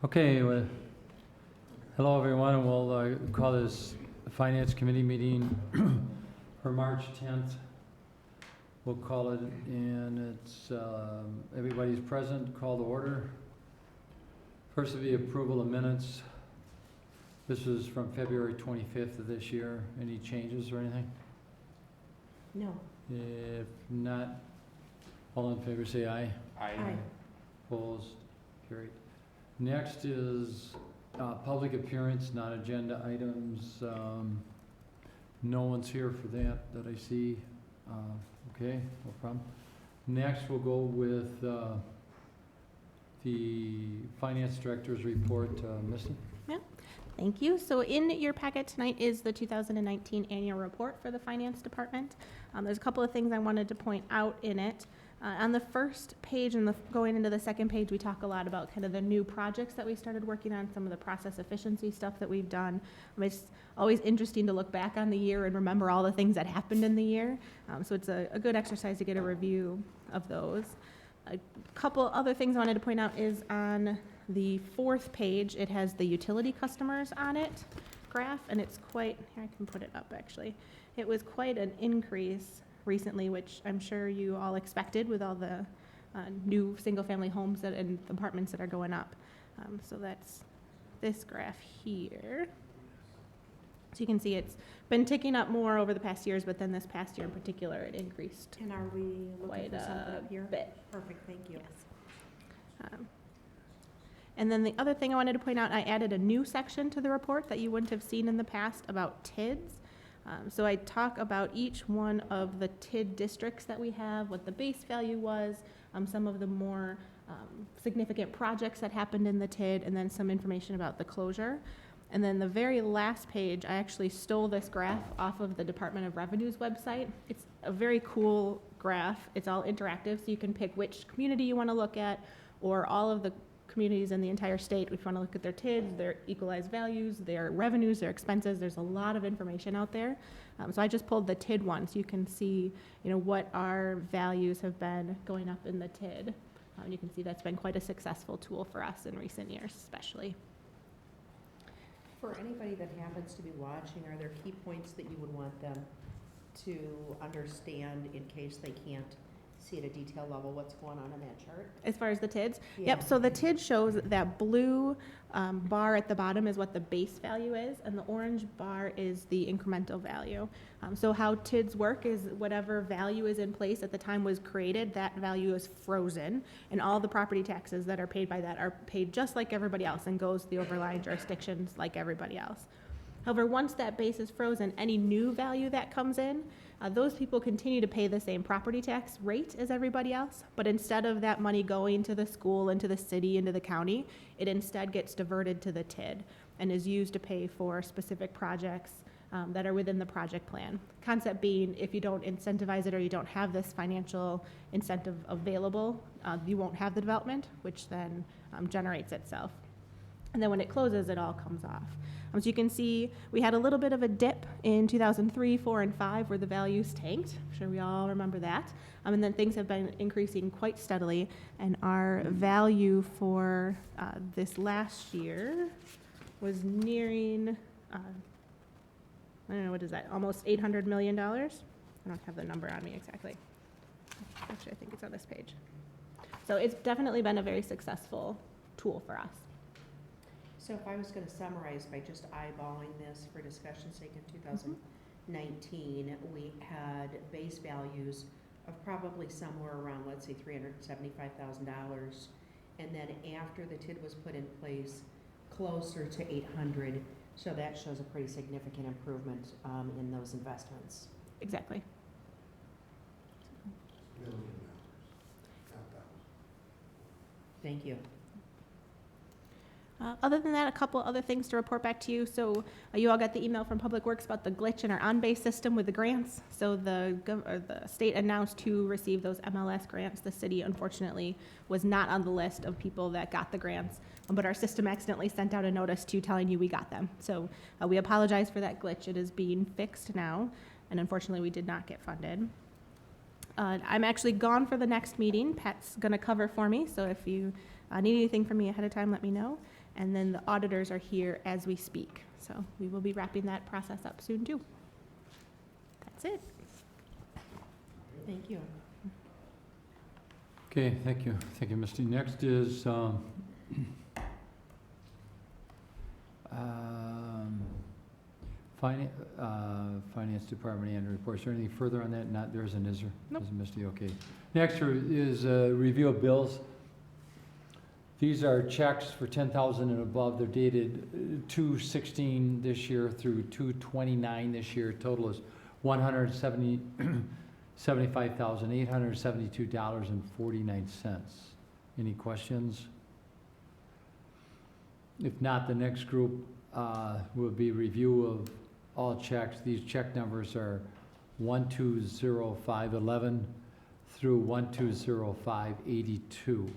Okay, well, hello everyone, and we'll call this Finance Committee meeting for March 10th. We'll call it, and it's everybody's present, call to order. First will be approval of minutes. This is from February 25th of this year. Any changes or anything? No. If not, all in favor say aye. Aye. Opposed? Carried. Next is public appearance, non-agenda items. No one's here for that I see. Okay, no problem. Next, we'll go with the Finance Director's report. Misty? Thank you. So in your packet tonight is the 2019 annual report for the Finance Department. There's a couple of things I wanted to point out in it. On the first page and going into the second page, we talk a lot about kind of the new projects that we started working on, some of the process efficiency stuff that we've done. It's always interesting to look back on the year and remember all the things that happened in the year. So it's a good exercise to get a review of those. A couple other things I wanted to point out is on the fourth page, it has the utility customers on it graph, and it's quite, here I can put it up actually. It was quite an increase recently, which I'm sure you all expected with all the new single-family homes and apartments that are going up. So that's this graph here. So you can see it's been ticking up more over the past years, but then this past year in particular, it increased And are we looking quite for something up here? a bit. Perfect, thank you. Yes. And then the other thing I wanted to point out, I added a new section to the report that you wouldn't have seen in the past about TIDs. So I talk about each one of the TID districts that we have, what the base value was, some of the more significant projects that happened in the TID, and then some information about the closure. And then the very last page, I actually stole this graph off of the Department of Revenue's website. It's a very cool graph. It's all interactive, so you can pick which community you want to look at, or all of the communities in the entire state. If you want to look at their TIDs, their equalized values, their revenues, their expenses, there's a lot of information out there. So I just pulled the TID one, so you can see, what our values have been going up in the TID. You can see that's been quite a successful tool for us in recent years, especially. For anybody that happens to be watching, are there key points that you would want them to understand in case they can't see at a detail level what's going on in that chart? As far as the TIDs? Yeah. Yep, so the TID shows that blue bar at the bottom is what the base value is, and the orange bar is the incremental value. So how TIDs work is whatever value is in place at the time was created, that value is frozen, and all the property taxes that are paid by that are paid just like everybody else and goes to the overlying jurisdictions like everybody else. However, once that base is frozen, any new value that comes in, those people continue to pay the same property tax rate as everybody else, but instead of that money going to the school, into the city, into the county, it instead gets diverted to the TID and is used to pay for specific projects that are within the project plan. Concept being, if you don't incentivize it or you don't have this financial incentive available, you won't have the development, which then generates itself. And then when it closes, it all comes off. So you can see we had a little bit of a dip in 2003, 4, and 5 where the values tanked. I'm sure we all remember that. And then things have been increasing quite steadily. And our value for this last year was nearing, I don't know, what is that, almost $800 million? I don't have the number on me exactly. Actually, I think it's on this page. So it's definitely been a very successful tool for us. So if I was going to summarize by just eyeballing this for discussion's sake in 2019, we had base values of probably somewhere around, let's say, $375,000. And then after the TID was put in place, closer to 800. So that shows a pretty significant improvement in those investments. Exactly. Thank you. Other than that, a couple other things to report back to you. So you all got the email from Public Works about the glitch in our on-base system with the grants. So the state announced to receive those MLS grants. The city, unfortunately, was not on the list of people that got the grants, but our system accidentally sent out a notice to telling you we got them. So we apologize for that glitch. It is being fixed now, and unfortunately, we did not get funded. I'm actually gone for the next meeting. Pat's going to cover for me, so if you need anything from me ahead of time, let me know. And then the auditors are here as we speak. So we will be wrapping that process up soon too. That's it. Thank you. Okay, thank you. Thank you, Misty. Next is Finance Department annual report. Is there anything further on that? Not, there isn't, is there? Nope. Isn't, Misty? Okay. Next is review of bills. These are checks for 10,000 and above. They're dated 2/16 this year through 2/29 this year. Total is $175,872.49. Any questions? If not, the next group will be review of all checks. These check numbers are 120511 through 120582.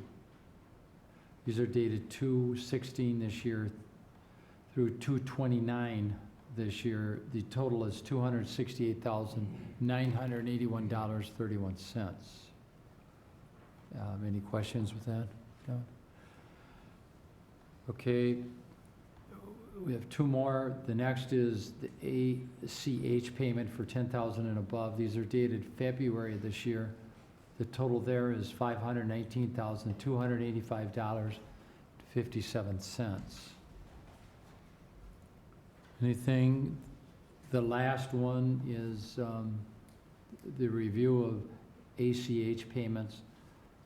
These are dated 2/16 this year through 2/29 this year. The total is $268,981.31. Any questions with that? No? Okay, we have two more. The next is the ACH payment for 10,000 and above. These are dated February of this year. The total there is $519,285.57. Anything? The last one is the review of ACH payments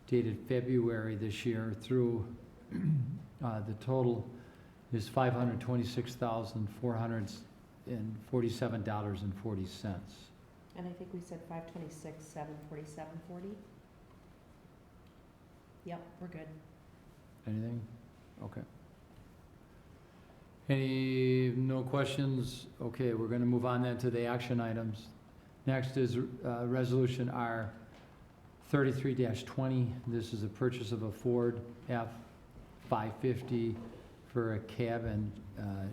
dated February this year through, the total is $526,447.40. And I think we said 526, 747.40. Yep, we're good. Anything? Okay. No questions? Okay, we're gonna move on then to the action items. Next is Resolution R 33-20. This is a purchase of a Ford F-550 for a cab and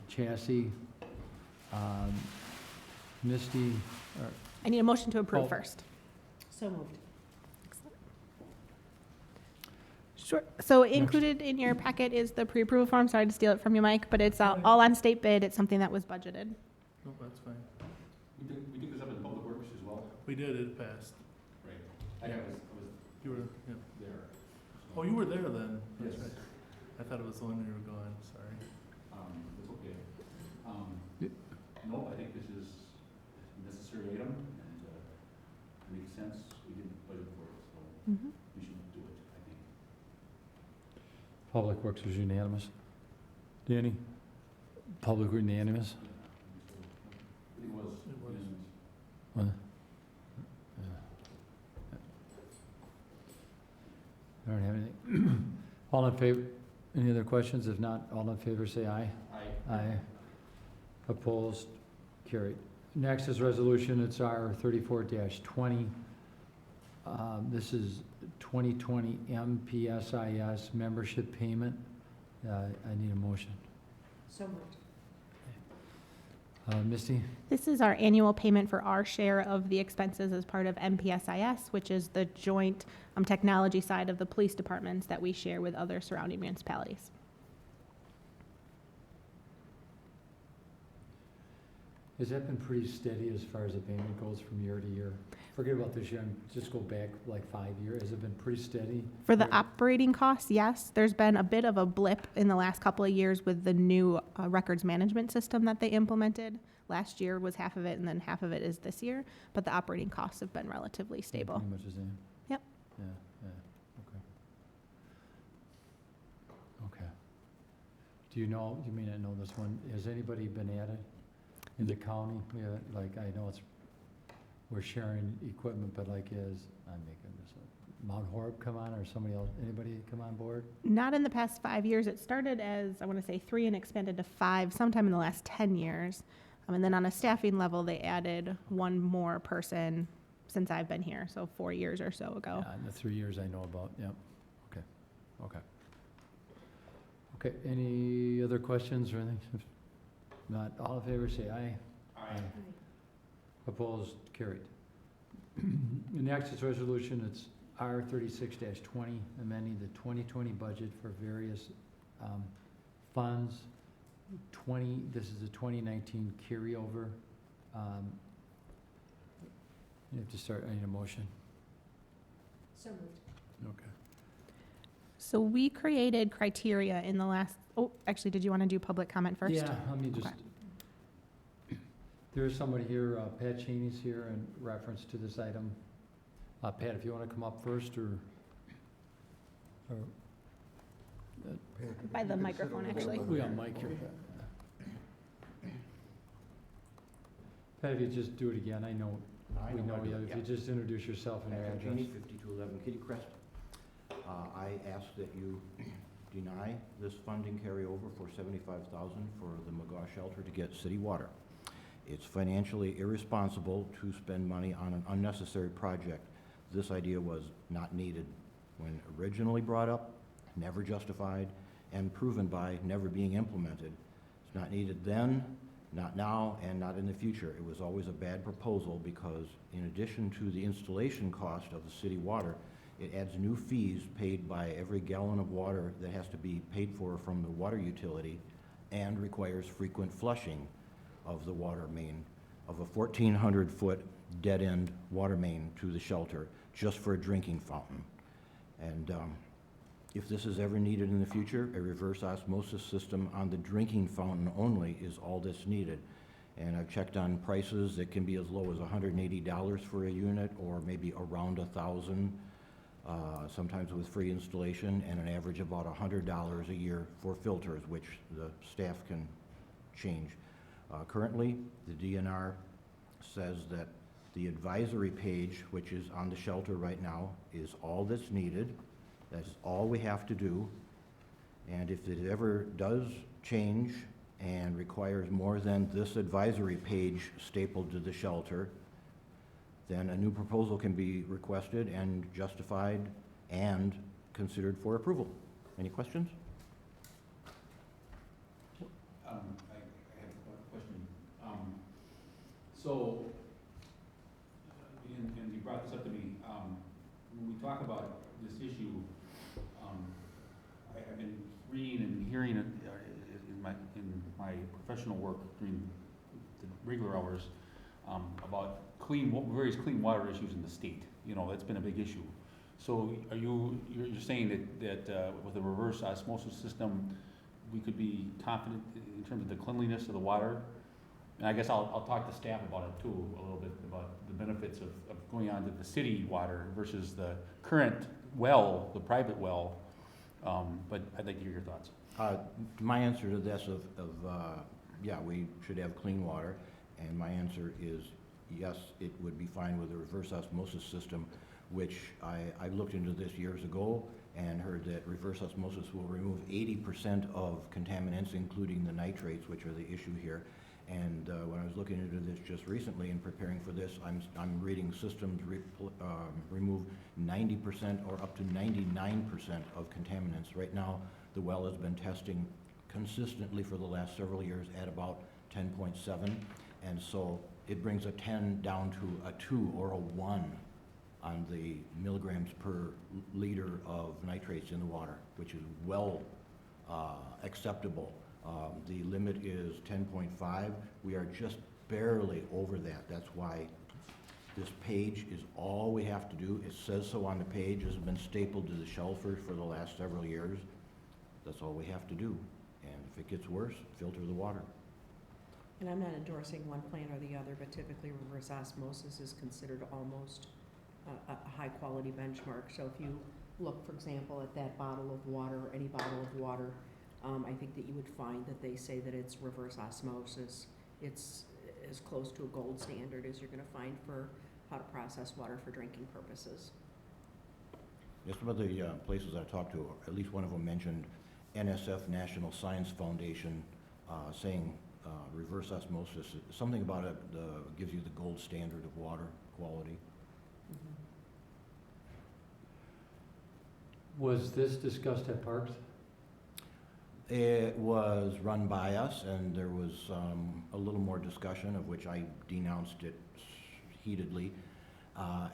chassis. Misty, I need a motion to approve Oh. first. So moved. Sure. So included in your packet is the pre-approval form. Sorry to steal it from you, Mike, but it's all on state bid. It's something that was budgeted. No, that's fine. We took this up in Public Works as well. We did, it passed. Right. I was You were, yeah. there. Oh, you were there then? That's Yes. right. I thought it was the one you were gone, sorry. It's okay. No, I think this is a necessary item and it makes sense. We didn't budget for it, so Mhm. we should do it, I think. Public Works was unanimous. Danny? Public were unanimous? It was. It was. Well, I don't have anything. All in favor? Any other questions? If not, all in favor say aye. Aye. Opposed? Carried. Next is resolution, it's R 34-20. This is 2020 MPSIS membership payment. I need a motion. So moved. Misty? This is our annual payment for our share of the expenses as part of MPSIS, which is the joint technology side of the police departments that we share with other surrounding municipalities. Has that been pretty steady as far as the payment goes from year to year? Forget about this year, just go back like 5 years. Has it been pretty steady? For the Or- operating costs, yes, there's been a bit of a blip in the last couple of years with the new records management system that they implemented. Last year was half of it, and then half of it is this year, but the operating costs have been relatively stable. Pretty much the same? Yep. Yeah, okay. Do you know, you may not know this one, has anybody been added in the county? Yeah, like, I know we're sharing equipment, but like I'm making this up, Mount Horeb come on, or somebody else, anybody come on board? Not in the past 5 years. It started as, I want to say, 3 and expanded to 5 sometime in the last 10 years. And then on a staffing level, they added one more person since I've been here, so 4 years or so ago. Yeah, in the 3 years I know about, yep, okay. Okay, any other questions or anything? If not, all in favor say aye. Aye. Opposed, carried. Next is resolution, it's R 36-20, amending the 2020 budget for various funds, this is a 2019 carryover. You have to start, I need a motion. So moved. Okay. So we created criteria in the last, actually, did you want to do public comment first? Yeah, let me just, Okay. there's somebody here, Pat Cheney's here in reference to this item. Pat, if you want to come up first, or By the microphone, actually. we got Mike here. Pat, if you just do it again, I know, we know you, if you just introduce yourself and your Patrick address. Cheney, 5211 Kitty Crest. I ask that you deny this funding carryover for $75,000 for the McGaw shelter to get city water. It's financially irresponsible to spend money on an unnecessary project. This idea was not needed when originally brought up, never justified, and proven by never being implemented. It's not needed then, not now, and not in the future. It was always a bad proposal because in addition to the installation cost of the city water, it adds new fees paid by every gallon of water that has to be paid for from the water utility and requires frequent flushing of the water main, of a 1,400-foot dead-end water main to the shelter just for a drinking fountain. And if this is ever needed in the future, a reverse osmosis system on the drinking fountain only is all that's needed. And I've checked on prices. It can be as low as $180 for a unit or maybe around $1,000, sometimes with free installation, and an average of about $100 a year for filters, which the staff can change. Currently, the DNR says that the advisory page, which is on the shelter right now, is all that's needed. That's all we have to do. And if it ever does change and requires more than this advisory page stapled to the shelter, then a new proposal can be requested and justified and considered for approval. Any questions? I have a question. So, and you brought this up to me, when we talk about this issue, I've been reading and hearing it in my professional work during the regular hours, about various clean water issues in the state. You know, that's been a big issue. So you're saying that with a reverse osmosis system, we could be confident in terms of the cleanliness of the water? And I guess I'll talk to staff about it too, a little bit, about the benefits of going on to the city water versus the current well, the private well. But I'd like to hear your thoughts. My answer to this yeah, we should have clean water, and my answer is yes, it would be fine with a reverse osmosis system, which I looked into this years ago and heard that reverse osmosis will remove 80% of contaminants, including the nitrates, which are the issue here. And when I was looking into this just recently and preparing for this, I'm reading systems remove 90% or up to 99% of contaminants. Right now, the well has been testing consistently for the last several years at about 10.7, and so it brings a 10 down to a 2 or a 1 on the milligrams per liter of nitrates in the water, which is well acceptable. The limit is 10.5. We are just barely over that. That's why this page is all we have to do. It says so on the page. It's been stapled to the shelter for the last several years. That's all we have to do. And if it gets worse, filter the water. And I'm not endorsing one plan or the other, but typically reverse osmosis is considered almost a high-quality benchmark. So if you look, for example, at that bottle of water, or any bottle of water, I think that you would find that they say that it's reverse osmosis. It's as close to a gold standard as you're going to find for how to process water for drinking purposes. Just about the places I talked to, at least one of them mentioned NSF, National Science Foundation, saying reverse osmosis, something about it gives you the gold standard of water quality. Was this discussed at Parks? It was run by us, and there was a little more discussion, of which I denounced it heatedly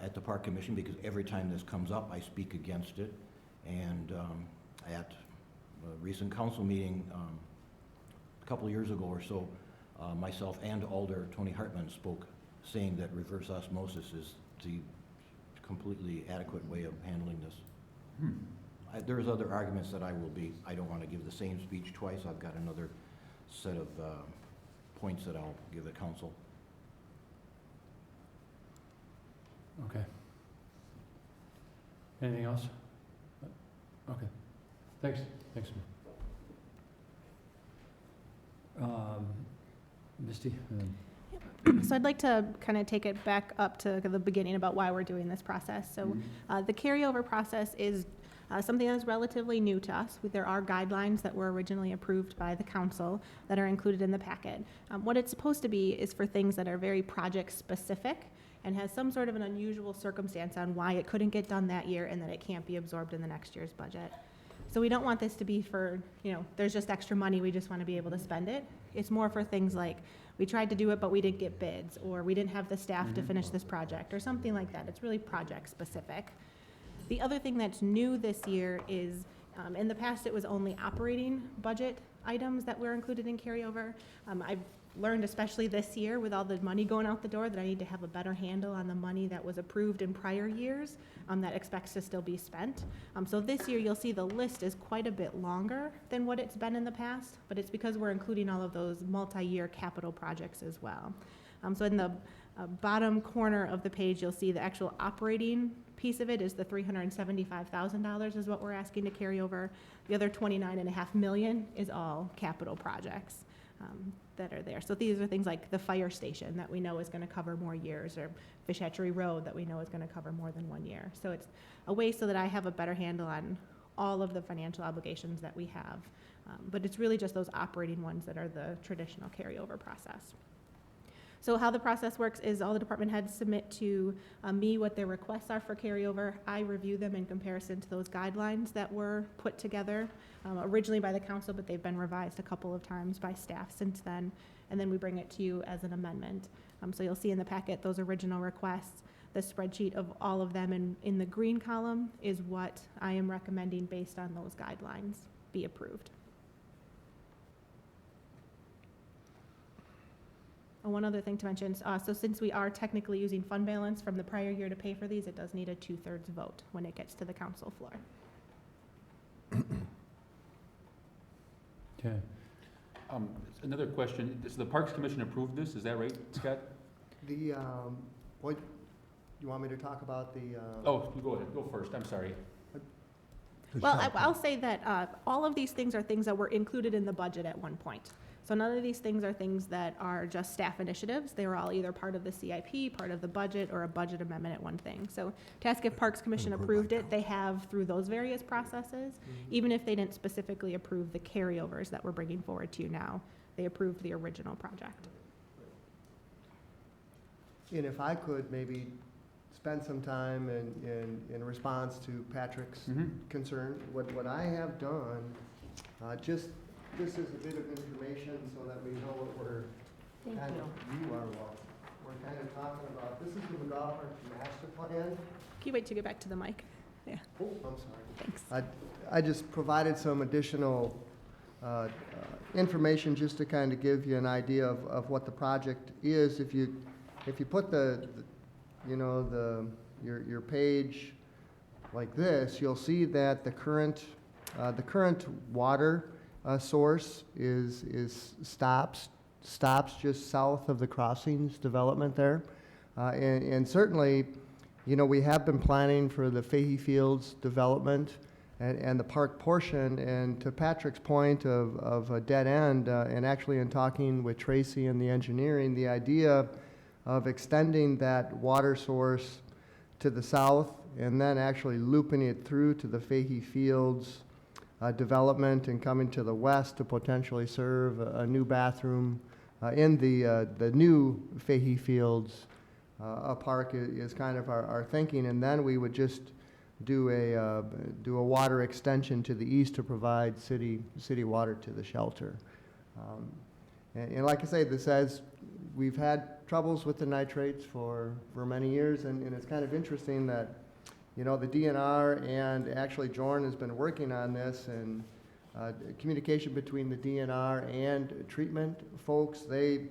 at the Park Commission, because every time this comes up, I speak against it. And at a recent council meeting, a couple of years ago or so, myself and Alder Tony Hartman spoke, saying that reverse osmosis is the completely adequate way of handling this. There's other arguments that I don't want to give the same speech twice. I've got another set of points that I'll give the council. Okay. Anything else? Okay. Thanks. Thanks. Misty? So I'd like to kind of take it back up to the beginning about why we're doing this process. So the carryover process is something that's relatively new to us. There are guidelines that were originally approved by the council that are included in the packet. What it's supposed to be is for things that are very project specific and has some sort of an unusual circumstance on why it couldn't get done that year and that it can't be absorbed in the next year's budget. So we don't want this to be for, there's just extra money, we just want to be able to spend it. It's more for things like, we tried to do it, but we didn't get bids, or we didn't have the staff to finish this project, or something like that. It's really project specific. The other thing that's new this year is, in the past, it was only operating budget items that were included in carryover. I've learned, especially this year, with all the money going out the door, that I need to have a better handle on the money that was approved in prior years that expects to still be spent. So this year, you'll see the list is quite a bit longer than what it's been in the past, but it's because we're including all of those multi-year capital projects as well. So in the bottom corner of the page, you'll see the actual operating piece of it is the $375,000 is what we're asking to carry over. The other $29.5 million is all capital projects that are there. So these are things like the fire station that we know is going to cover more years, or Fish Hatchery Road that we know is going to cover more than 1 year. So it's a way so that I have a better handle on all of the financial obligations that we have. But it's really just those operating ones that are the traditional carryover process. So how the process works is all the department heads submit to me what their requests are for carryover. I review them in comparison to those guidelines that were put together originally by the council, but they've been revised a couple of times by staff since then. And then we bring it to you as an amendment. So you'll see in the packet those original requests. The spreadsheet of all of them in the green column is what I am recommending based on those guidelines be approved. One other thing to mention, so since we are technically using fund balance from the prior year to pay for these, it does need a 2/3 vote when it gets to the council floor. Okay. Another question, does the Parks Commission approve this, is that right, Scott? What, you want me to talk about the? Oh, you go ahead, go first, I'm sorry. Well, I'll say that all of these things are things that were included in the budget at one point. So none of these things are things that are just staff initiatives. They were all either part of the CIP, part of the budget, or a budget amendment at one thing. So to ask if Parks Commission approved it, they have through those various processes, even if they didn't specifically approve the carryovers that we're bringing forward to you now. They approved the original project. And if I could maybe spend some time in response to Patrick's concern, what I have done, this is a bit of information so that we know what we're kind of talking about. This is the McGoffin Master Plan. Can you wait to get back to the mic? Yeah. Oh, I'm sorry. Thanks. I just provided some additional information just to kind of give you an idea of what the project is. If you put your page like this, you'll see that the current water source stops just south of the Crossings development there, and certainly, we have been planning for the Fahey Fields development and the park portion. And to Patrick's point of a dead end, and actually in talking with Tracy and the engineering, the idea of extending that water source to the south and then actually looping it through to the Fahey Fields development and coming to the west to potentially serve a new bathroom in the new Fahey Fields park is kind of our thinking. And then we would just do a water extension to the east to provide city water to the shelter. And like I say, we've had troubles with the nitrates for many years, and it's kind of interesting that the DNR and actually Jorn has been working on this, and communication between the DNR and treatment folks. They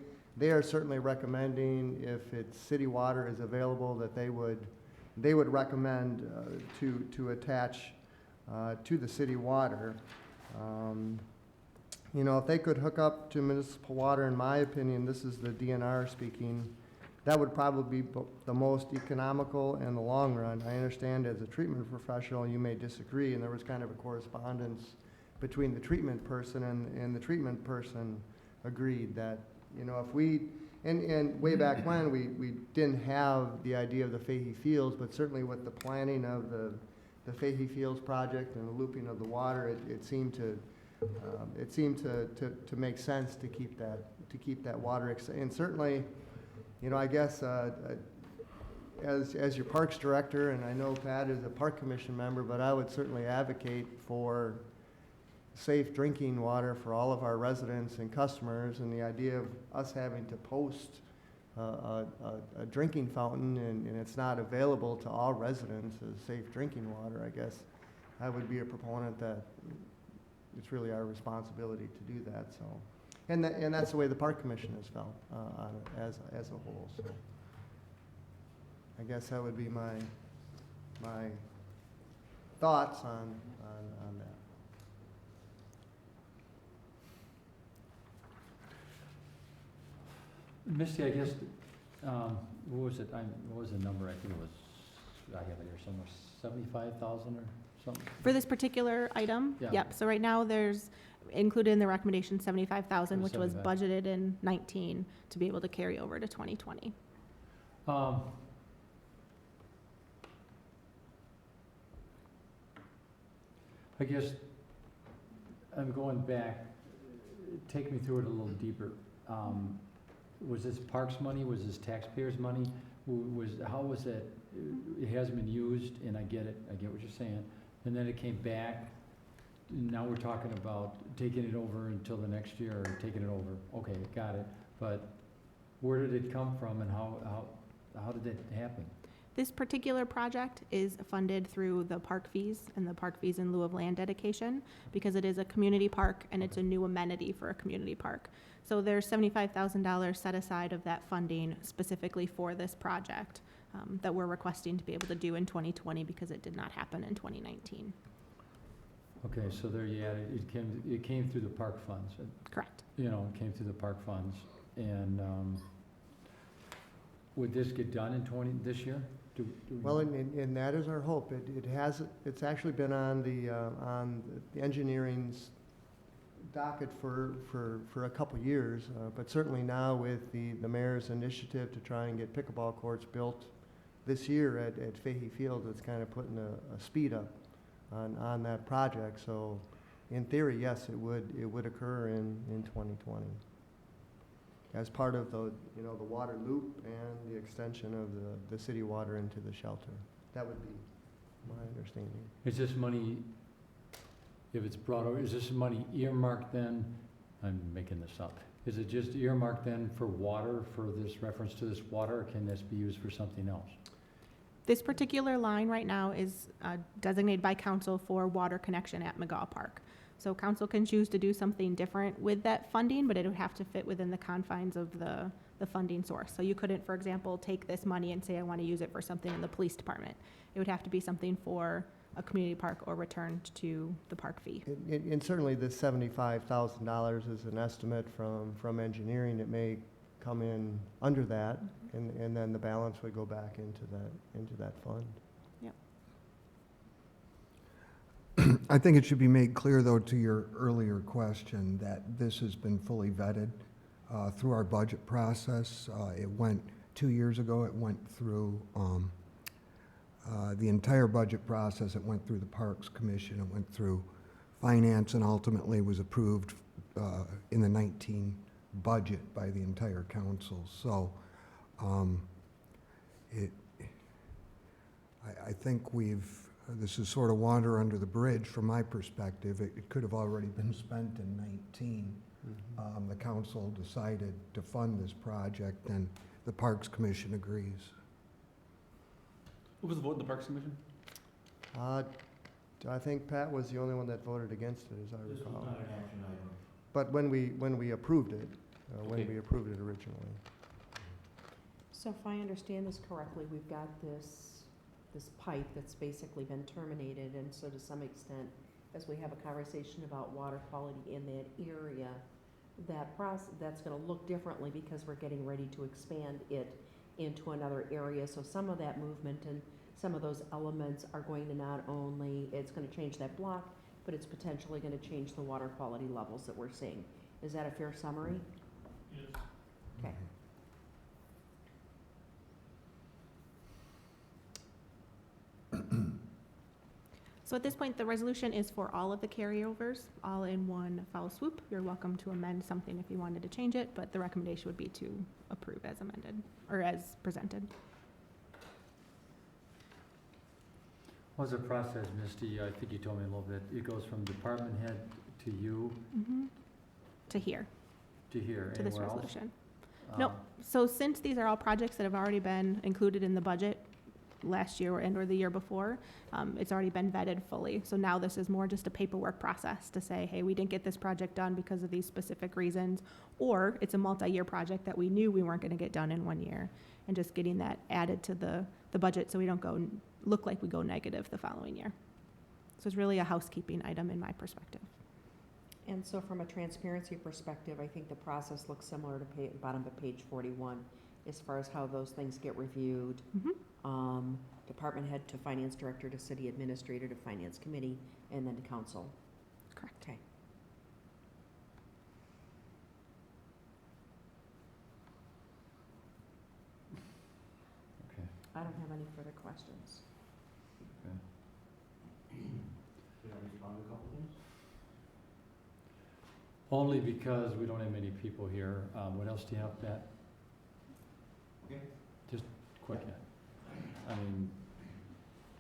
are certainly recommending, if it's city water is available, that they would recommend to attach to the city water. You know, if they could hook up to municipal water, in my opinion, this is the DNR speaking, that would probably be the most economical in the long run. I understand as a treatment professional, you may disagree, and there was kind of a correspondence between the treatment person, and the treatment person agreed that, you know, if we, and way back when, we didn't have the idea of the Fahey Fields, but certainly with the planning of the Fahey Fields project and the looping of the water, it seemed to make sense to keep that water, and certainly, you know, I guess, as your Parks Director, and I know Pat is a Park Commission member, but I would certainly advocate for safe drinking water for all of our residents and customers, and the idea of us having to post a drinking fountain and it's not available to all residents as safe drinking water, I guess I would be a proponent that it's really our responsibility to do that, so. And that's the way the Park Commission has felt on it as a whole, so. I guess that would be my thoughts on that. Misty, I guess, what was it, what was the number? I think it was, I have it here somewhere, 75,000 or something? For this particular item? Yeah. Yep, so right now there's included in the recommendation 75,000, which was 75. budgeted in 19 to be able to carry over to 2020. I guess I'm going back, take me through it a little deeper. Was this Parks money, was this taxpayers' money? How was it, it hasn't been used, and I get what you're saying, and then it came back, and now we're talking about taking it over until the next year, or taking it over, okay, got it, but where did it come from, and how did it happen? This particular project is funded through the park fees and the park fees in lieu of land dedication, because it is a community park and it's a new amenity for a community park. So there's $75,000 set aside of that funding specifically for this project that we're requesting to be able to do in 2020 because it did not happen in 2019. Okay, so there you had it, it came through the park funds. Correct. You know, it came through the park funds, and would this get done in this year? Do we Well, know? and that is our hope. It's actually been on the engineering's docket for a couple years, but certainly now with the mayor's initiative to try and get pickleball courts built this year at Fahey Field, it's kind of putting a speed up on that project. So in theory, yes, it would occur in 2020 as part of the water loop and the extension of the city water into the shelter. That would be my understanding. Is this money, if it's brought over, is this money earmarked then, I'm making this up, is it just earmarked then for water, for this reference to this water, or can this be used for something else? This particular line right now is designated by council for water connection at McGaw Park. So council can choose to do something different with that funding, but it would have to fit within the confines of the funding source. So you couldn't, for example, take this money and say, I want to use it for something in the police department. It would have to be something for a community park or returned to the park fee. And certainly the $75,000 is an estimate from engineering. It may come in under that, and then the balance would go back into that fund. I think it should be made clear, though, to your earlier question, that this has been fully vetted through our budget process. It went 2 years ago, it went through the entire budget process. It went through the Parks Commission, it went through Finance, and ultimately was approved in the 19 budget by the entire council. So I think this is sort of water under the bridge from my perspective. It could have already been spent in 19. The council decided to fund this project, and the Parks Commission agrees. What was the vote in the Parks Commission? I think Pat was the only one that voted against it, as I This was recall. not an action item. But when we approved it, when Okay. we approved it originally. So if I understand this correctly, we've got this pipe that's basically been terminated, and so to some extent, as we have a conversation about water quality in that area, that's gonna look differently because we're getting ready to expand it into another area. So some of that movement and some of those elements are going to not only, it's gonna change that block, but it's potentially gonna change the water quality levels that we're seeing. Is that a fair summary? Yes. Okay. So at this point, the resolution is for all of the carryovers, all in one foul swoop. You're welcome to amend something if you wanted to change it, but the recommendation would be to approve as amended, or as presented. What's the process, Misty? I think you told me a little bit. It goes from department head to you, To here, to here, to this anywhere else? resolution. Nope. So since these are all projects that have already been included in the budget last year or the year before, it's already been vetted fully. So now this is more just a paperwork process to say, hey, we didn't get this project done because of these specific reasons, or it's a multi-year project that we knew we weren't gonna get done in 1 year, and just getting that added to the budget so we don't look like we go negative the following year. So it's really a housekeeping item in my perspective. And so from a transparency perspective, I think the process looks similar to bottom of page 41, as far as how those things get reviewed. Department head to finance director to city administrator to finance committee, and then to council. Correct. Okay. Okay. I don't have any further questions. Did I respond to a couple things? Only because we don't have many people here. What else do you have, Pat? Okay. Just quick, yeah. I mean,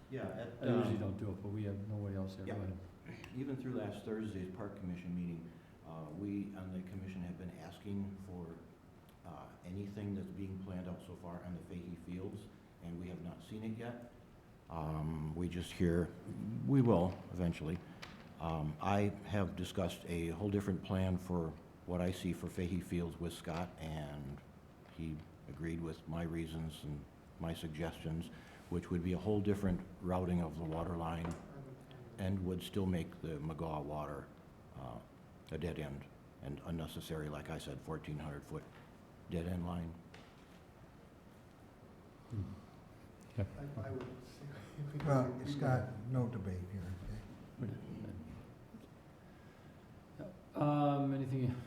Yeah, I usually don't do it, but we have nobody else there. Go Yeah. ahead. even through last Thursday's park commission meeting, we on the commission have been asking for anything that's being planned out so far on the Fahey Fields, and we have not seen it yet. We just hear, we will eventually. I have discussed a whole different plan for what I see for Fahey Fields with Scott, and he agreed with my reasons and my suggestions, which would be a whole different routing of the water line and would still make the McGaw water a dead end and unnecessary, like I said, 1,400-foot dead end line. I would Well, Scott, no debate here, okay?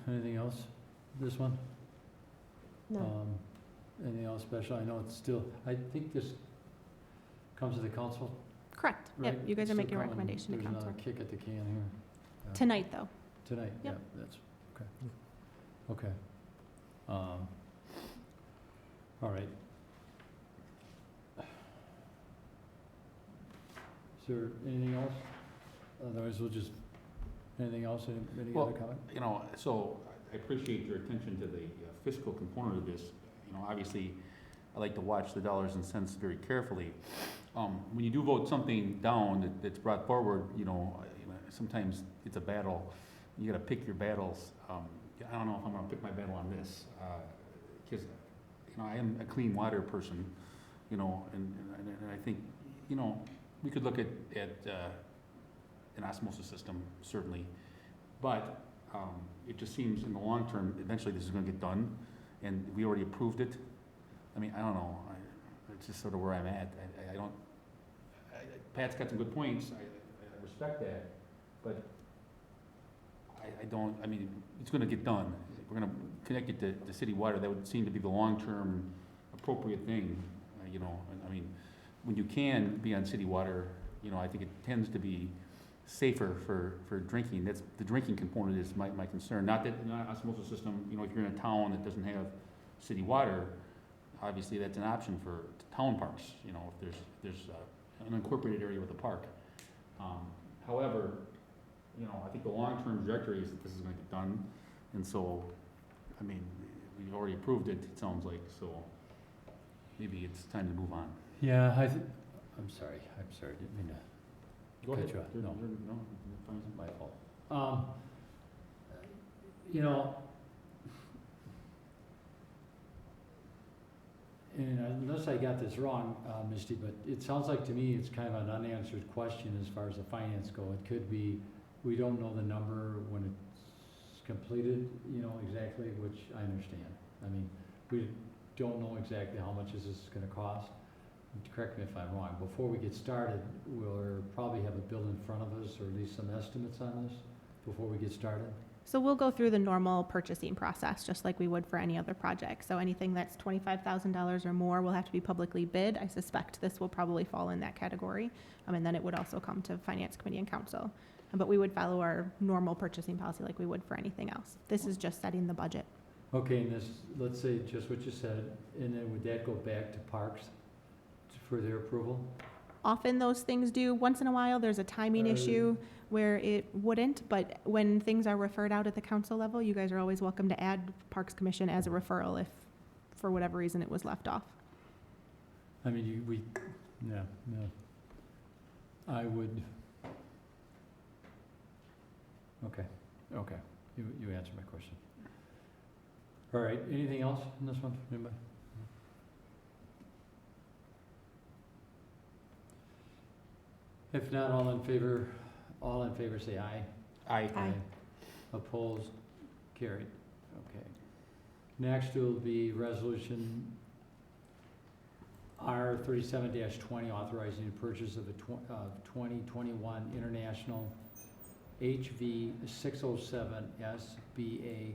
Anything else? This one? No. Anything else special? I know it's still, I think this comes to the council, Correct. right? Yep, you guys It's are still making a coming. recommendation to There's council. another kick at the can here. Yeah. Tonight, though. Tonight, yeah, Yep. that's, okay. Okay. All right. Is there anything else? Otherwise, we'll just, anything else, any Well, other comment? You know, so I appreciate your attention to the fiscal component of this. You know, obviously, I like to watch the dollars and cents very carefully. When you do vote something down that's brought forward, sometimes it's a battle. You gotta pick your battles. I don't know if I'm gonna pick my battle on this, because, I am a clean water person, and I think, we could look at an osmosis system, certainly. But it just seems in the long term, eventually this is gonna get done, and we already approved it. I mean, I don't know, it's just sort of where I'm at. Pat's got some good points, I respect that, but it's gonna get done. We're gonna connect it to city water, that would seem to be the long-term appropriate thing, and when you can be on city water, I think it tends to be safer for drinking. That's, the drinking component is my concern. Not that, osmosis system, if you're in a town that doesn't have city water, obviously that's an option for town parks, if there's an incorporated area with a park. However, I think the long-term trajectory is that this is gonna get done, and so, we've already approved it, it sounds like, so maybe it's time to move on. Yeah, I'm sorry, didn't mean to Go ahead. Cut you off. No. No, fine. My fault. You know, and unless I got this wrong, Misty, but it sounds like to me it's kind of an unanswered question as far as the finance go. It could be, we don't know the number when it's completed, you know, exactly, which I understand. I mean, we don't know exactly how much this is gonna cost. Correct me if I'm wrong. Before we get started, we'll probably have a bill in front of us, or at least some estimates on this, before we get started. So we'll go through the normal purchasing process, just like we would for any other project. So anything that's $25,000 or more will have to be publicly bid. I suspect this will probably fall in that category. And then it would also come to Finance Committee and Council. But we would follow our normal purchasing policy like we would for anything else. This is just setting the budget. Okay, and this, let's say just what you said, and then would that go back to Parks for their approval? Often those things do. Once in a while, there's a timing issue where it wouldn't, but when things are referred out at the council level, you guys are always welcome to add Parks Commission as a referral if, for whatever reason, it was left off. I mean, no. I would, okay, you answered my question. All right, anything else in this one, anybody? If not, all in favor say aye. Aye. Aye. Opposed, carried, okay. Next will be resolution R 37-20, authorizing the purchase of a 2021 International HV 607 SBA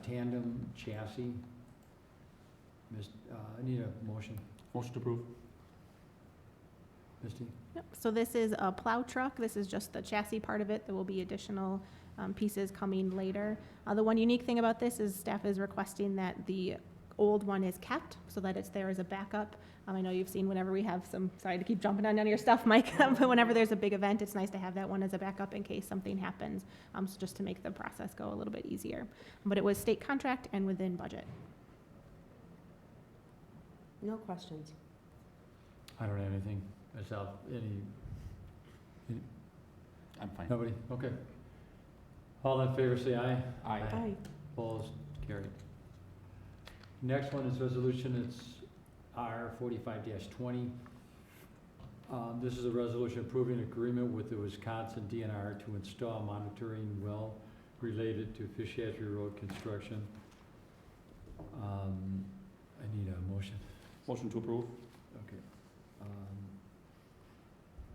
tandem chassis. I need a motion. Motion to approve. Misty? Yep. So this is a plow truck. This is just the chassis part of it. There will be additional pieces coming later. The one unique thing about this is staff is requesting that the old one is kept so that it's there as a backup. I know you've seen whenever we have some, sorry to keep jumping on your stuff, Mike, but whenever there's a big event, it's nice to have that one as a backup in case something happens, so just to make the process go a little bit easier. But it was state contract and within budget. No questions. I don't have anything. I'm fine. Nobody? Okay. All in favor say aye. Aye. Aye. Opposed, carried. Next one is resolution, it's R 45-20. This is a resolution approving an agreement with the Wisconsin DNR to install monitoring well related to Fish Hatchery Road construction. I need a motion. Motion to approve. Okay.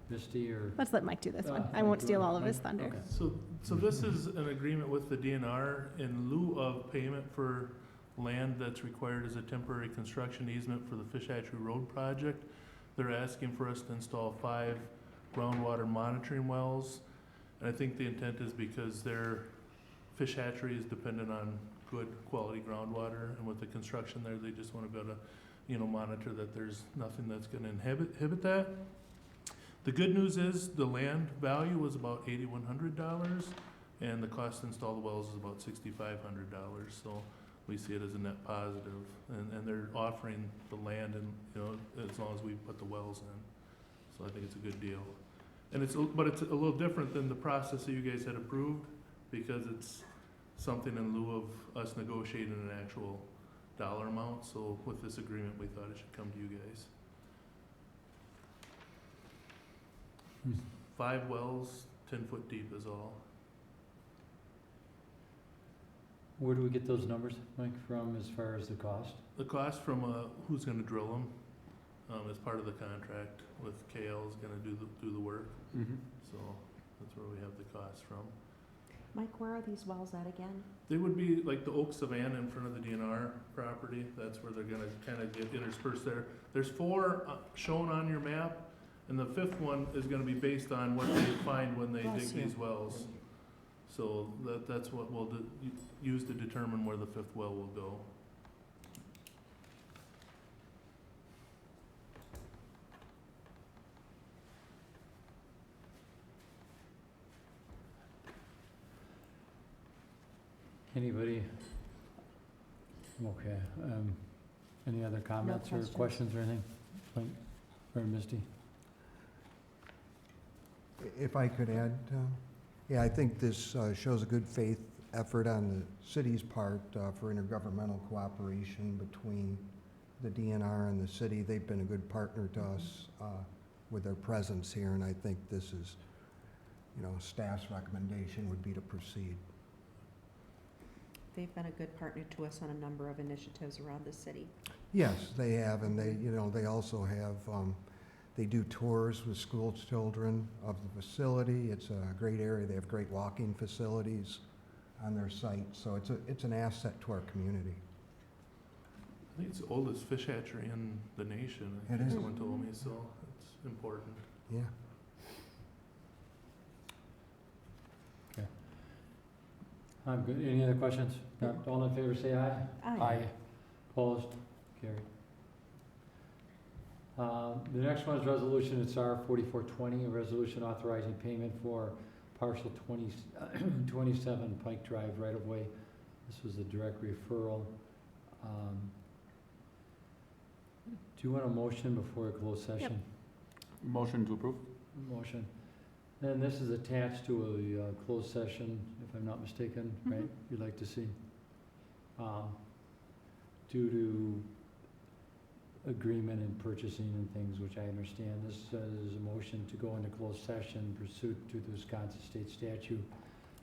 Misty or? Let's let Mike do this one. I Mike, won't you steal want- all of his Mike? thunder. Okay. So this is an agreement with the DNR in lieu of payment for land that's required as a temporary construction easement for the Fish Hatchery Road project. They're asking for us to install 5 groundwater monitoring wells. And I think the intent is because their fish hatchery is dependent on good quality groundwater, and with the construction there, they just wanna be able to, monitor that there's nothing that's gonna inhibit that. The good news is the land value was about $8,100, and the cost to install the wells is about $6,500. So we see it as a net positive, and they're offering the land, and as long as we put the wells in. So I think it's a good deal. And but it's a little different than the process that you guys had approved, because it's something in lieu of us negotiating an actual dollar amount. So with this agreement, we thought it should come to you guys. 5 wells, 10 foot deep is all. Where do we get those numbers, Mike, from as far as the cost? The cost from who's gonna drill them, is part of the contract with KL is gonna do the work. Mm-hmm. So that's where we have the cost from. Mike, where are these wells at again? They would be like the Oak Savannah in front of the DNR property. That's where they're gonna kind of get interspersed there. There's 4 shown on your map, and the 5th one is gonna be based on what they find when they Bless dig you. these wells. So that's what we'll use to determine where the 5th well will go. Anybody? Okay, any other comments or questions. questions or anything? Mike? Sorry, Misty. If I could add, yeah, I think this shows a good faith effort on the city's part for intergovernmental cooperation between the DNR and the city. They've been a good partner to us with their presence here, and I think this is, staff's recommendation would be to proceed. They've been a good partner to us on a number of initiatives around the city. Yes, they have, and they also have, they do tours with school children of the facility. It's a great area. They have great walking facilities on their site, so it's an asset to our community. I think it's the oldest fish hatchery in the nation, I It think is. someone told me, so it's important. Yeah. I'm good. Any other questions? Not all in favor, say aye. Opposed? Carried. The next one is resolution, it's R 4420, a resolution authorizing payment for parcel 27 Pike Drive right-of-way. This was a direct referral. Do you want a motion before a closed session? Motion to approve? Motion. And this is attached to a closed session, if I'm not mistaken, right? You'd like to see? Due to agreement in purchasing and things, which I understand. This is a motion to go into closed session pursuant to the Wisconsin State Statute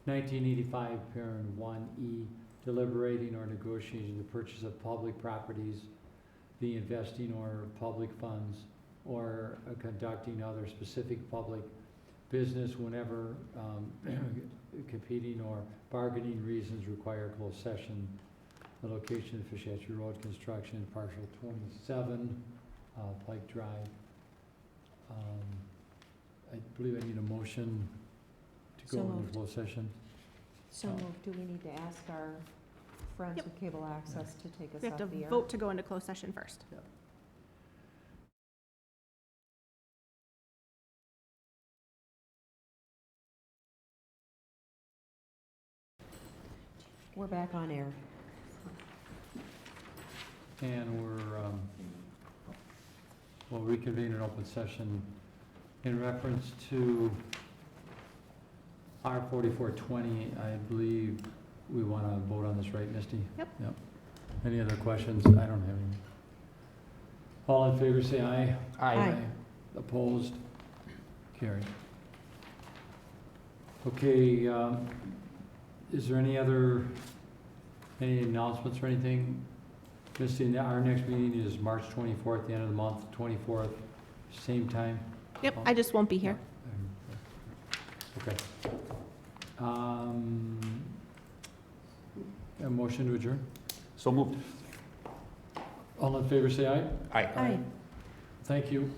1985, parent 1E, deliberating or negotiating the purchase of public properties, the investing or public funds, or conducting other specific public business whenever competing or bargaining reasons require closed session. The location of Fish Hatchery Road construction, partial 27, Pike Drive. I believe I need a motion to So go into moved. closed session. So moved. Do we need to ask our friends Yep. with cable access to take us We have off to the air? vote to go into closed session first. We're back on air. And we'll reconvene an open session in reference to R 4420. I believe we want to vote on this, right, Misty? Yep. Any other questions? I don't have any. All in favor, say aye. Aye. Opposed? Carried. Okay, is there any announcements or anything? Misty, our next meeting is March 24th, the end of the month, 24th, same time? Yep, I just won't be here. Okay. A motion to adjourn? So moved. All in favor, say aye. Aye. Aye. Thank you.